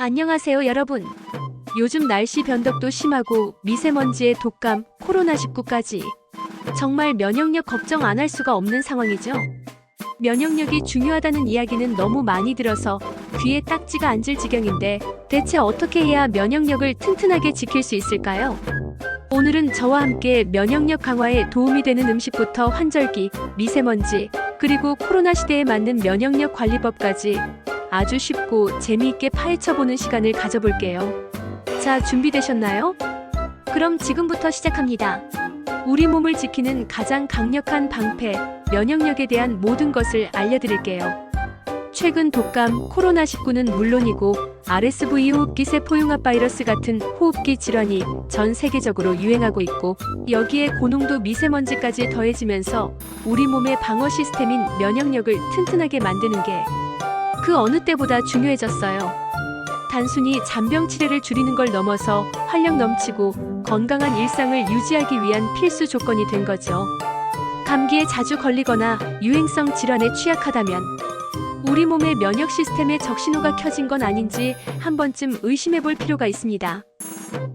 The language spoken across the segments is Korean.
안녕하세요, 여러분. 요즘 날씨 변덕도 심하고 미세먼지에 독감, 코로나19까지 정말 면역력 걱정 안 할 수가 없는 상황이죠. 면역력이 중요하다는 이야기는 너무 많이 들어서 귀에 딱지가 앉을 지경인데 대체 어떻게 해야 면역력을 튼튼하게 지킬 수 있을까요? 오늘은 저와 함께 면역력 강화에 도움이 되는 음식부터 환절기, 미세먼지, 그리고 코로나 시대에 맞는 면역력 관리법까지 아주 쉽고 재미있게 파헤쳐보는 시간을 가져볼게요. 자, 준비되셨나요? 그럼 지금부터 시작합니다. 우리 몸을 지키는 가장 강력한 방패, 면역력에 대한 모든 것을 알려드릴게요. 최근 독감, 코로나19는 물론이고 RSV 호흡기 세포융합 바이러스 같은 호흡기 질환이 전 세계적으로 유행하고 있고, 여기에 고농도 미세먼지까지 더해지면서 우리 몸의 방어 시스템인 면역력을 튼튼하게 만드는 게 그 어느 때보다 중요해졌어요. 단순히 잔병 치레를 줄이는 걸 넘어서 활력 넘치고 건강한 일상을 유지하기 위한 필수 조건이 된 거죠. 감기에 자주 걸리거나 유행성 질환에 취약하다면 우리 몸의 면역 시스템에 적신호가 켜진 건 아닌지 한 번쯤 의심해 볼 필요가 있습니다.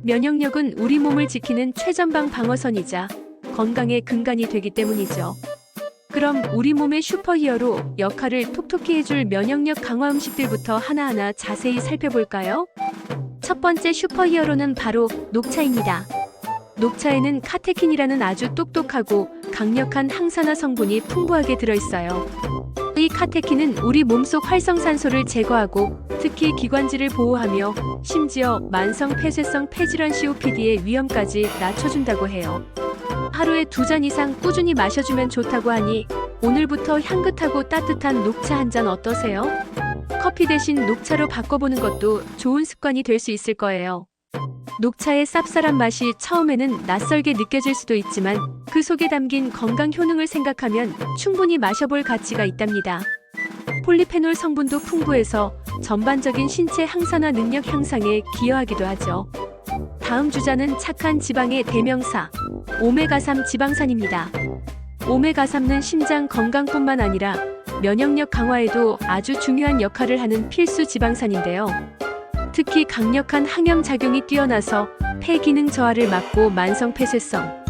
면역력은 우리 몸을 지키는 최전방 방어선이자 건강의 근간이 되기 때문이죠. 그럼 우리 몸의 슈퍼히어로 역할을 톡톡히 해줄 면역력 강화 음식들부터 하나하나 자세히 살펴볼까요? 첫 번째 슈퍼히어로는 바로 녹차입니다. 녹차에는 카테킨이라는 아주 똑똑하고 강력한 항산화 성분이 풍부하게 들어있어요. 이 카테킨은 우리 몸속 활성산소를 제거하고 특히 기관지를 보호하며 심지어 만성 폐쇄성 폐질환 COPD의 위험까지 낮춰준다고 해요. 하루에 2잔 이상 꾸준히 마셔주면 좋다고 하니 오늘부터 향긋하고 따뜻한 녹차 한 잔 어떠세요? 커피 대신 녹차로 바꿔보는 것도 좋은 습관이 될 수 있을 거예요. 녹차의 쌉쌀한 맛이 처음에는 낯설게 느껴질 수도 있지만 그 속에 담긴 건강 효능을 생각하면 충분히 마셔볼 가치가 있답니다. 폴리페놀 성분도 풍부해서 전반적인 신체 항산화 능력 향상에 기여하기도 하죠. 다음 주자는 착한 지방의 대명사, 오메가3 지방산입니다. 오메가3는 심장 건강뿐만 아니라 면역력 강화에도 아주 중요한 역할을 하는 필수 지방산인데요. 특히 강력한 항염 작용이 뛰어나서 폐 기능 저하를 막고 만성 폐쇄성,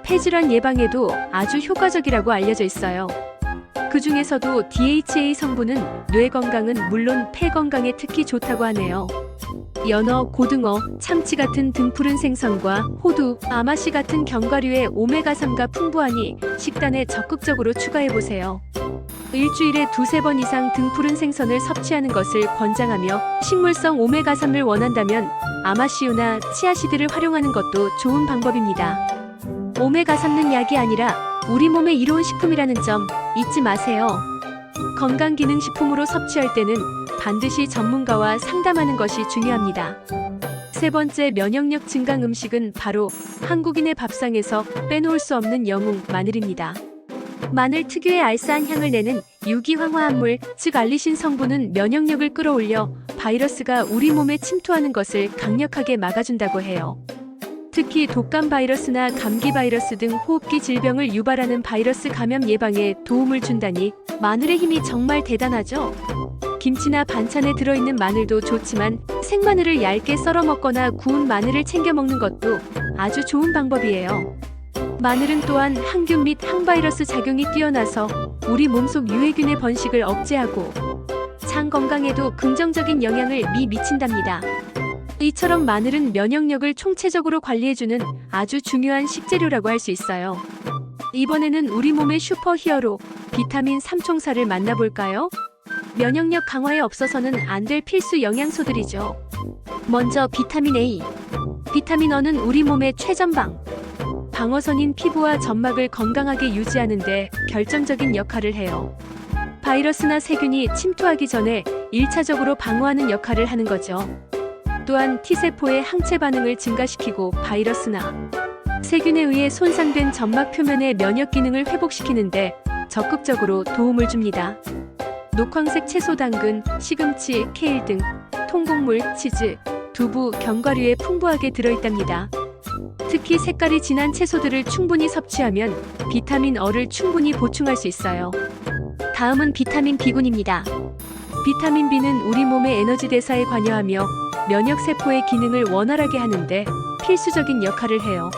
폐질환 예방에도 아주 효과적이라고 알려져 있어요. 그 중에서도 DHA 성분은 뇌 건강은 물론 폐 건강에 특히 좋다고 하네요. 연어, 고등어, 참치 같은 등푸른 생선과 호두, 아마씨 같은 견과류의 오메가3가 풍부하니 식단에 적극적으로 추가해보세요. 일주일에 2-3번 이상 등푸른 생선을 섭취하는 것을 권장하며 식물성 오메가3을 원한다면 아마씨유나 치아씨드를 활용하는 것도 좋은 방법입니다. 오메가3는 약이 아니라 우리 몸의 이로운 식품이라는 점 잊지 마세요. 건강기능식품으로 섭취할 때는 반드시 전문가와 상담하는 것이 중요합니다. 세 번째 면역력 증강 음식은 바로 한국인의 밥상에서 빼놓을 수 없는 영웅 마늘입니다. 마늘 특유의 알싸한 향을 내는 유기황화합물, 즉 알리신 성분은 면역력을 끌어올려 바이러스가 우리 몸에 침투하는 것을 강력하게 막아준다고 해요. 특히 독감 바이러스나 감기 바이러스 등 호흡기 질병을 유발하는 바이러스 감염 예방에 도움을 준다니 마늘의 힘이 정말 대단하죠. 김치나 반찬에 들어있는 마늘도 좋지만 생마늘을 얇게 썰어 먹거나 구운 마늘을 챙겨 먹는 것도 아주 좋은 방법이에요. 마늘은 또한 항균 및 항바이러스 작용이 뛰어나서 우리 몸속 유해균의 번식을 억제하고 장 건강에도 긍정적인 영향을 미친답니다. 이처럼 마늘은 면역력을 총체적으로 관리해주는 아주 중요한 식재료라고 할 수 있어요. 이번에는 우리 몸의 슈퍼히어로 비타민 3총사를 만나볼까요? 면역력 강화에 없어서는 안 될 필수 영양소들이죠. 먼저 비타민 A. 비타민 A는 우리 몸의 최전방 방어선인 피부와 점막을 건강하게 유지하는 데 결정적인 역할을 해요. 바이러스나 세균이 침투하기 전에 1차적으로 방어하는 역할을 하는 거죠. 또한 T세포의 항체 반응을 증가시키고 바이러스나 세균에 의해 손상된 점막 표면의 면역 기능을 회복시키는데 적극적으로 도움을 줍니다. 녹황색 채소 당근, 시금치, 케일 등 통곡물, 치즈, 두부, 견과류에 풍부하게 들어있답니다. 특히 색깔이 진한 채소들을 충분히 섭취하면 비타민 E를 충분히 보충할 수 있어요. 다음은 비타민 B군입니다. 비타민 B는 우리 몸의 에너지 대사에 관여하며 면역세포의 기능을 원활하게 하는데 필수적인 역할을 해요.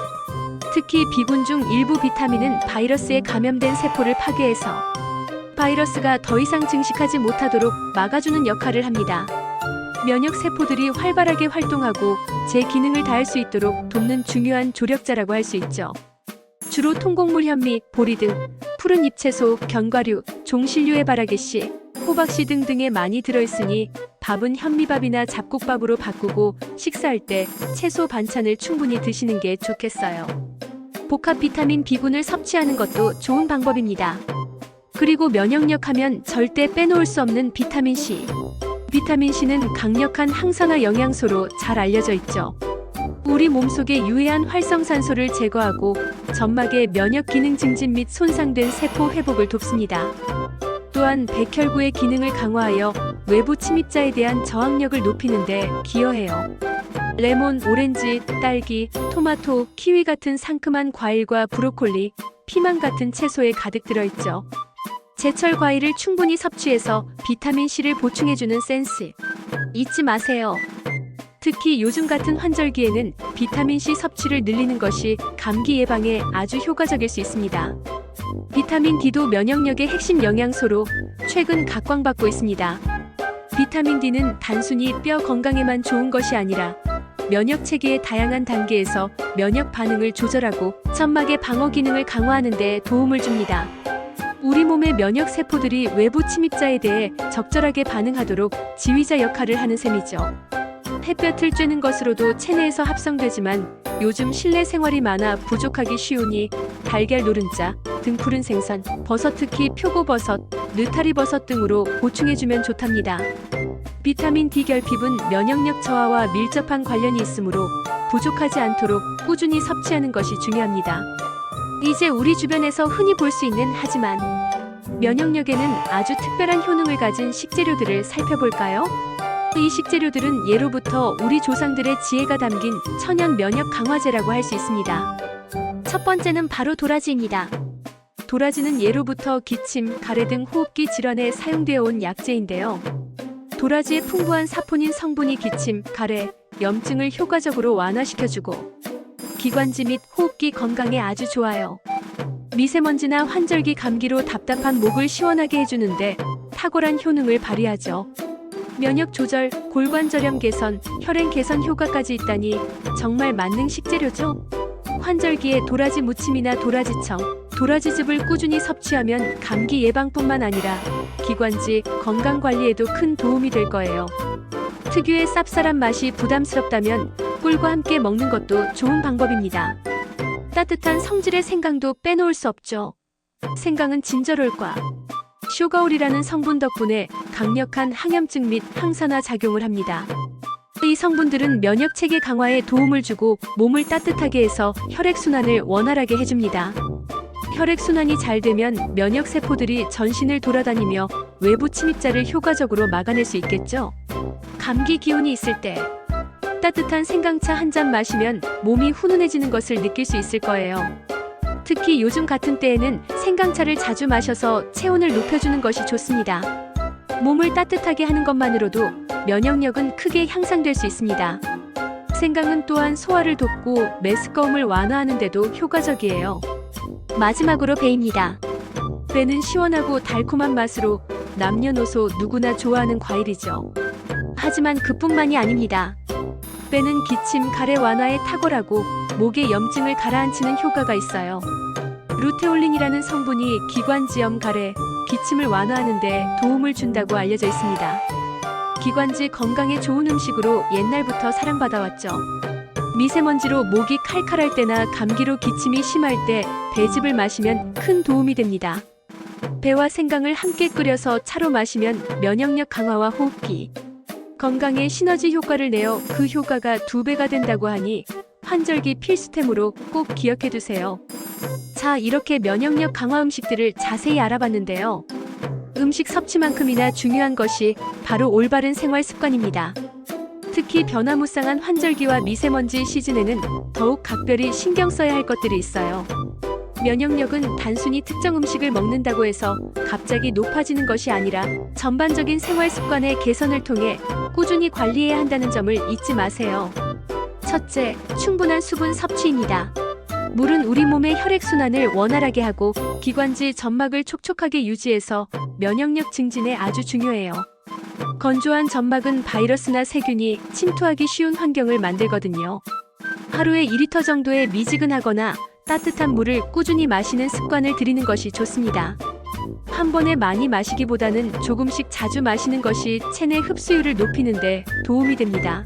특히 B군 중 일부 비타민은 바이러스에 감염된 세포를 파괴해서 바이러스가 더 이상 증식하지 못하도록 막아주는 역할을 합니다. 면역세포들이 활발하게 활동하고 제 기능을 다할 수 있도록 돕는 중요한 조력자라고 할 수 있죠. 주로 통곡물 현미, 보리 등 푸른 잎채소, 견과류, 종실류의 바라기씨, 호박씨 등등에 많이 들어있으니 밥은 현미밥이나 잡곡밥으로 바꾸고 식사할 때 채소 반찬을 충분히 드시는 게 좋겠어요. 복합 비타민 B군을 섭취하는 것도 좋은 방법입니다. 그리고 면역력 하면 절대 빼놓을 수 없는 비타민 C. 비타민 C는 강력한 항산화 영양소로 잘 알려져 있죠. 우리 몸속의 유해한 활성산소를 제거하고 점막의 면역 기능 증진 및 손상된 세포 회복을 돕습니다. 또한 백혈구의 기능을 강화하여 외부 침입자에 대한 저항력을 높이는 데 기여해요. 레몬, 오렌지, 딸기, 토마토, 키위 같은 상큼한 과일과 브로콜리, 피망 같은 채소에 가득 들어있죠. 제철 과일을 충분히 섭취해서 비타민C를 보충해주는 센스 잊지 마세요. 특히 요즘 같은 환절기에는 비타민C 섭취를 늘리는 것이 감기 예방에 아주 효과적일 수 있습니다. 비타민 D도 면역력의 핵심 영양소로 최근 각광받고 있습니다. 비타민 D는 단순히 뼈 건강에만 좋은 것이 아니라 면역 체계의 다양한 단계에서 면역 반응을 조절하고 점막의 방어 기능을 강화하는 데 도움을 줍니다. 우리 몸의 면역 세포들이 외부 침입자에 대해 적절하게 반응하도록 지휘자 역할을 하는 셈이죠. 햇볕을 쬐는 것으로도 체내에서 합성되지만 요즘 실내 생활이 많아 부족하기 쉬우니 달걀 노른자, 등 푸른 생선, 버섯 특히 표고버섯, 느타리버섯 등으로 보충해주면 좋답니다. 비타민 D 결핍은 면역력 저하와 밀접한 관련이 있으므로 부족하지 않도록 꾸준히 섭취하는 것이 중요합니다. 이제 우리 주변에서 흔히 볼 수 있는 하지만 면역력에는 아주 특별한 효능을 가진 식재료들을 살펴볼까요? 이 식재료들은 예로부터 우리 조상들의 지혜가 담긴 천연 면역 강화제라고 할 수 있습니다. 첫 번째는 바로 도라지입니다. 도라지는 예로부터 기침, 가래 등 호흡기 질환에 사용되어 온 약재인데요. 도라지의 풍부한 사포닌 성분이 기침, 가래, 염증을 효과적으로 완화시켜주고 기관지 및 호흡기 건강에 아주 좋아요. 미세먼지나 환절기 감기로 답답한 목을 시원하게 해주는데 탁월한 효능을 발휘하죠. 면역 조절, 골관 저렴 개선, 혈행 개선 효과까지 있다니 정말 만능 식재료죠. 환절기에 도라지 무침이나 도라지청, 도라지즙을 꾸준히 섭취하면 감기 예방뿐만 아니라 기관지, 건강 관리에도 큰 도움이 될 거예요. 특유의 쌉쌀한 맛이 부담스럽다면 꿀과 함께 먹는 것도 좋은 방법입니다. 따뜻한 성질의 생강도 빼놓을 수 없죠. 생강은 진저롤과 쇼가올이라는 성분 덕분에 강력한 항염증 및 항산화 작용을 합니다. 이 성분들은 면역 체계 강화에 도움을 주고 몸을 따뜻하게 해서 혈액순환을 원활하게 해줍니다. 혈액순환이 잘 되면 면역 세포들이 전신을 돌아다니며 외부 침입자를 효과적으로 막아낼 수 있겠죠. 감기 기운이 있을 때 따뜻한 생강차 한 잔 마시면 몸이 훈훈해지는 것을 느낄 수 있을 거예요. 특히 요즘 같은 때에는 생강차를 자주 마셔서 체온을 높여주는 것이 좋습니다. 몸을 따뜻하게 하는 것만으로도 면역력은 크게 향상될 수 있습니다. 생강은 또한 소화를 돕고 메스꺼움을 완화하는 데도 효과적이에요. 마지막으로 배입니다. 배는 시원하고 달콤한 맛으로 남녀노소 누구나 좋아하는 과일이죠. 하지만 그뿐만이 아닙니다. 배는 기침, 가래 완화에 탁월하고 목의 염증을 가라앉히는 효과가 있어요. 루테올린이라는 성분이 기관지염, 가래, 기침을 완화하는 데 도움을 준다고 알려져 있습니다. 기관지 건강에 좋은 음식으로 옛날부터 사랑받아왔죠. 미세먼지로 목이 칼칼할 때나 감기로 기침이 심할 때 배즙을 마시면 큰 도움이 됩니다. 배와 생강을 함께 끓여서 차로 마시면 면역력 강화와 호흡기, 건강에 시너지 효과를 내어 그 효과가 2배가 된다고 하니 환절기 필수템으로 꼭 기억해두세요. 자, 이렇게 면역력 강화 음식들을 자세히 알아봤는데요. 음식 섭취만큼이나 중요한 것이 바로 올바른 생활 습관입니다. 특히 변화무쌍한 환절기와 미세먼지 시즌에는 더욱 각별히 신경 써야 할 것들이 있어요. 면역력은 단순히 특정 음식을 먹는다고 해서 갑자기 높아지는 것이 아니라 전반적인 생활 습관의 개선을 통해 꾸준히 관리해야 한다는 점을 잊지 마세요. 첫째, 충분한 수분 섭취입니다. 물은 우리 몸의 혈액순환을 원활하게 하고 기관지 점막을 촉촉하게 유지해서 면역력 증진에 아주 중요해요. 건조한 점막은 바이러스나 세균이 침투하기 쉬운 환경을 만들거든요. 하루에 2리터 정도의 미지근하거나 따뜻한 물을 꾸준히 마시는 습관을 들이는 것이 좋습니다. 한 번에 많이 마시기보다는 조금씩 자주 마시는 것이 체내 흡수율을 높이는 데 도움이 됩니다.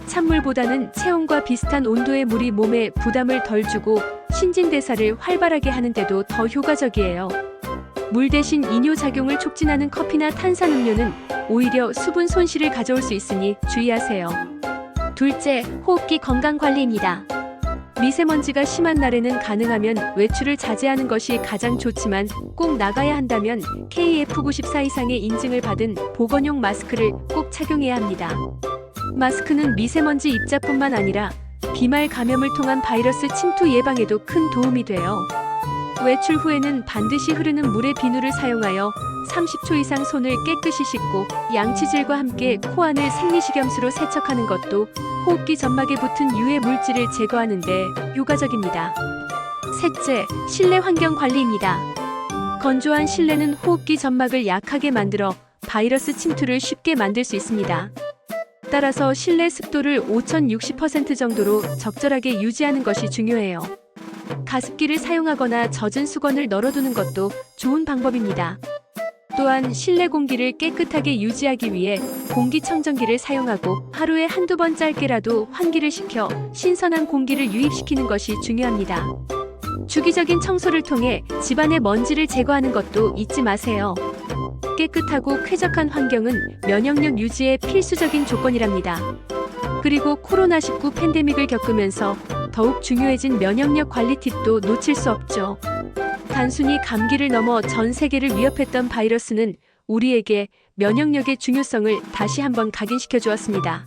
찬물보다는 체온과 비슷한 온도의 물이 몸에 부담을 덜 주고 신진대사를 활발하게 하는 데도 더 효과적이에요. 물 대신 이뇨작용을 촉진하는 커피나 탄산음료는 오히려 수분 손실을 가져올 수 있으니 주의하세요. 둘째, 호흡기 건강관리입니다. 미세먼지가 심한 날에는 가능하면 외출을 자제하는 것이 가장 좋지만 꼭 나가야 한다면 KF94 이상의 인증을 받은 보건용 마스크를 꼭 착용해야 합니다. 마스크는 미세먼지 입자뿐만 아니라 비말 감염을 통한 바이러스 침투 예방에도 큰 도움이 돼요. 외출 후에는 반드시 흐르는 물에 비누를 사용하여 30초 이상 손을 깨끗이 씻고 양치질과 함께 코안을 생리식염수로 세척하는 것도 호흡기 점막에 붙은 유해 물질을 제거하는 데 효과적입니다. 셋째, 실내 환경 관리입니다. 건조한 실내는 호흡기 점막을 약하게 만들어 바이러스 침투를 쉽게 만들 수 있습니다. 따라서 실내 습도를 5060% 정도로 적절하게 유지하는 것이 중요해요. 가습기를 사용하거나 젖은 수건을 널어두는 것도 좋은 방법입니다. 또한 실내 공기를 깨끗하게 유지하기 위해 공기청정기를 사용하고 하루에 한두 번 짧게라도 환기를 시켜 신선한 공기를 유입시키는 것이 중요합니다. 주기적인 청소를 통해 집안의 먼지를 제거하는 것도 잊지 마세요. 깨끗하고 쾌적한 환경은 면역력 유지의 필수적인 조건이랍니다. 그리고 코로나19 팬데믹을 겪으면서 더욱 중요해진 면역력 관리 팁도 놓칠 수 없죠. 단순히 감기를 넘어 전 세계를 위협했던 바이러스는 우리에게 면역력의 중요성을 다시 한번 각인시켜 주었습니다.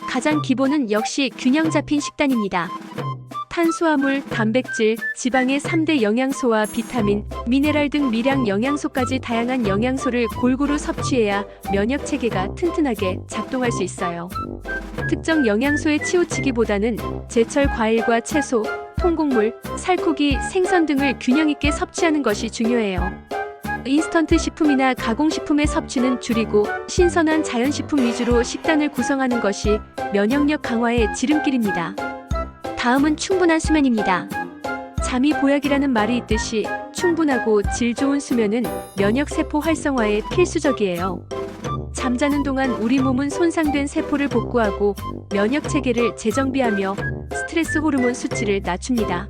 가장 기본은 역시 균형 잡힌 식단입니다. 탄수화물, 단백질, 지방의 3대 영양소와 비타민, 미네랄 등 미량 영양소까지 다양한 영양소를 골고루 섭취해야 면역 체계가 튼튼하게 작동할 수 있어요. 특정 영양소에 치우치기보다는 제철 과일과 채소, 통곡물, 살코기, 생선 등을 균형 있게 섭취하는 것이 중요해요. 인스턴트 식품이나 가공식품의 섭취는 줄이고 신선한 자연식품 위주로 식단을 구성하는 것이 면역력 강화의 지름길입니다. 다음은 충분한 수면입니다. 잠이 보약이라는 말이 있듯이 충분하고 질 좋은 수면은 면역세포 활성화에 필수적이에요. 잠자는 동안 우리 몸은 손상된 세포를 복구하고 면역체계를 재정비하며 스트레스 호르몬 수치를 낮춥니다.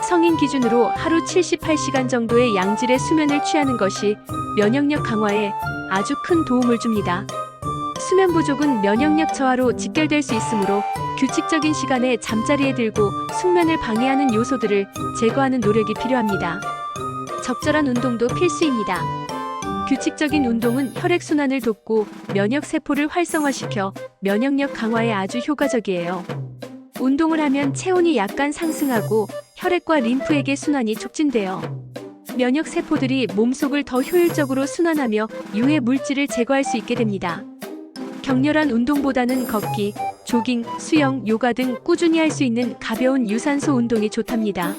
성인 기준으로 하루 78시간 정도의 양질의 수면을 취하는 것이 면역력 강화에 아주 큰 도움을 줍니다. 수면 부족은 면역력 저하로 직결될 수 있으므로 규칙적인 시간에 잠자리에 들고 숙면을 방해하는 요소들을 제거하는 노력이 필요합니다. 적절한 운동도 필수입니다. 규칙적인 운동은 혈액순환을 돕고 면역세포를 활성화시켜 면역력 강화에 아주 효과적이에요. 운동을 하면 체온이 약간 상승하고 혈액과 림프에게 순환이 촉진돼요. 면역세포들이 몸속을 더 효율적으로 순환하며 유해 물질을 제거할 수 있게 됩니다. 격렬한 운동보다는 걷기, 조깅, 수영, 요가 등 꾸준히 할 수 있는 가벼운 유산소 운동이 좋답니다.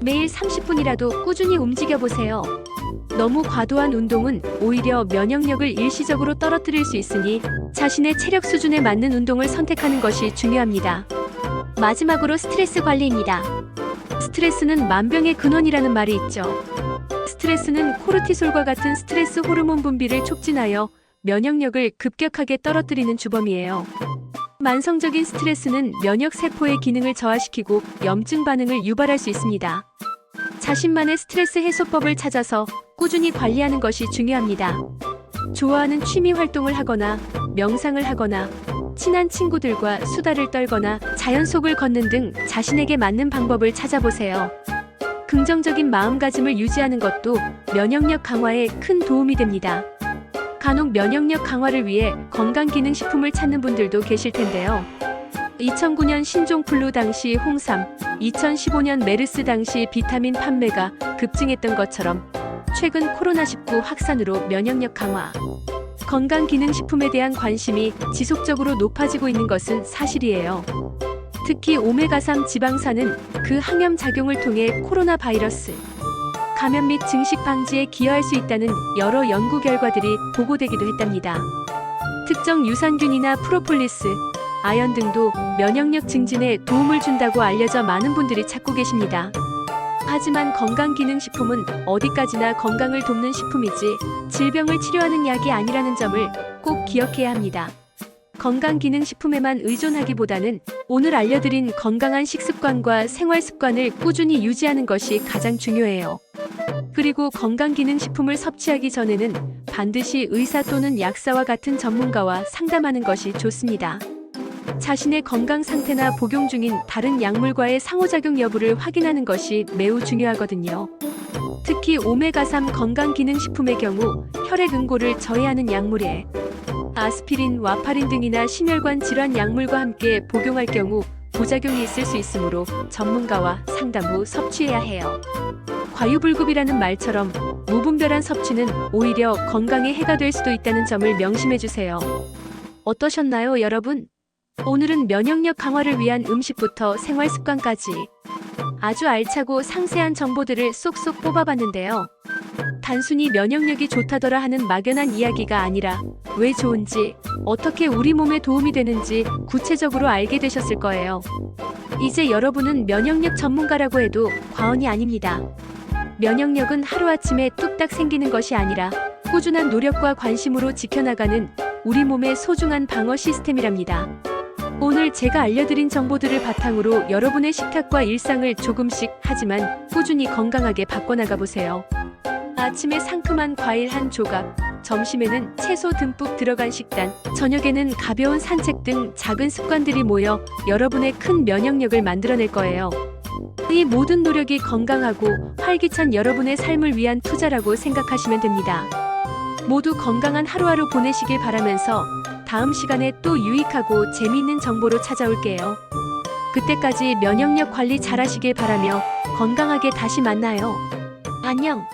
매일 30분이라도 꾸준히 움직여보세요. 너무 과도한 운동은 오히려 면역력을 일시적으로 떨어뜨릴 수 있으니 자신의 체력 수준에 맞는 운동을 선택하는 것이 중요합니다. 마지막으로 스트레스 관리입니다. 스트레스는 만병의 근원이라는 말이 있죠. 스트레스는 코르티솔과 같은 스트레스 호르몬 분비를 촉진하여 면역력을 급격하게 떨어뜨리는 주범이에요. 만성적인 스트레스는 면역세포의 기능을 저하시키고 염증 반응을 유발할 수 있습니다. 자신만의 스트레스 해소법을 찾아서 꾸준히 관리하는 것이 중요합니다. 좋아하는 취미 활동을 하거나 명상을 하거나 친한 친구들과 수다를 떨거나 자연 속을 걷는 등 자신에게 맞는 방법을 찾아보세요. 긍정적인 마음가짐을 유지하는 것도 면역력 강화에 큰 도움이 됩니다. 간혹 면역력 강화를 위해 건강기능식품을 찾는 분들도 계실 텐데요. 2009년 신종플루 당시 홍삼, 2015년 메르스 당시 비타민 판매가 급증했던 것처럼 최근 코로나19 확산으로 면역력 강화, 건강기능식품에 대한 관심이 지속적으로 높아지고 있는 것은 사실이에요. 특히 오메가3 지방산은 그 항염 작용을 통해 코로나 바이러스 감염 및 증식 방지에 기여할 수 있다는 여러 연구 결과들이 보고되기도 했답니다. 특정 유산균이나 프로폴리스, 아연 등도 면역력 증진에 도움을 준다고 알려져 많은 분들이 찾고 계십니다. 하지만 건강기능식품은 어디까지나 건강을 돕는 식품이지 질병을 치료하는 약이 아니라는 점을 꼭 기억해야 합니다. 건강기능식품에만 의존하기보다는 오늘 알려드린 건강한 식습관과 생활습관을 꾸준히 유지하는 것이 가장 중요해요. 그리고 건강기능식품을 섭취하기 전에는 반드시 의사 또는 약사와 같은 전문가와 상담하는 것이 좋습니다. 자신의 건강 상태나 복용 중인 다른 약물과의 상호작용 여부를 확인하는 것이 매우 중요하거든요. 특히 오메가3 건강기능식품의 경우 혈액 응고를 저해하는 약물에 아스피린, 와파린 등이나 심혈관 질환 약물과 함께 복용할 경우 부작용이 있을 수 있으므로 전문가와 상담 후 섭취해야 해요. 과유불급이라는 말처럼 무분별한 섭취는 오히려 건강에 해가 될 수도 있다는 점을 명심해 주세요. 어떠셨나요, 여러분? 오늘은 면역력 강화를 위한 음식부터 생활습관까지 아주 알차고 상세한 정보들을 쏙쏙 뽑아봤는데요. 단순히 면역력이 좋다더라 하는 막연한 이야기가 아니라 왜 좋은지, 어떻게 우리 몸에 도움이 되는지 구체적으로 알게 되셨을 거예요. 이제 여러분은 면역력 전문가라고 해도 과언이 아닙니다. 면역력은 하루아침에 뚝딱 생기는 것이 아니라 꾸준한 노력과 관심으로 지켜나가는 우리 몸의 소중한 방어 시스템이랍니다. 오늘 제가 알려드린 정보들을 바탕으로 여러분의 식탁과 일상을 조금씩 하지만 꾸준히 건강하게 바꿔나가 보세요. 아침에 상큼한 과일 한 조각, 점심에는 채소 듬뿍 들어간 식단, 저녁에는 가벼운 산책 등 작은 습관들이 모여 여러분의 큰 면역력을 만들어낼 거예요. 이 모든 노력이 건강하고 활기찬 여러분의 삶을 위한 투자라고 생각하시면 됩니다. 모두 건강한 하루하루 보내시길 바라면서 다음 시간에 또 유익하고 재미있는 정보로 찾아올게요. 그때까지 면역력 관리 잘하시길 바라며 건강하게 다시 만나요. 안녕.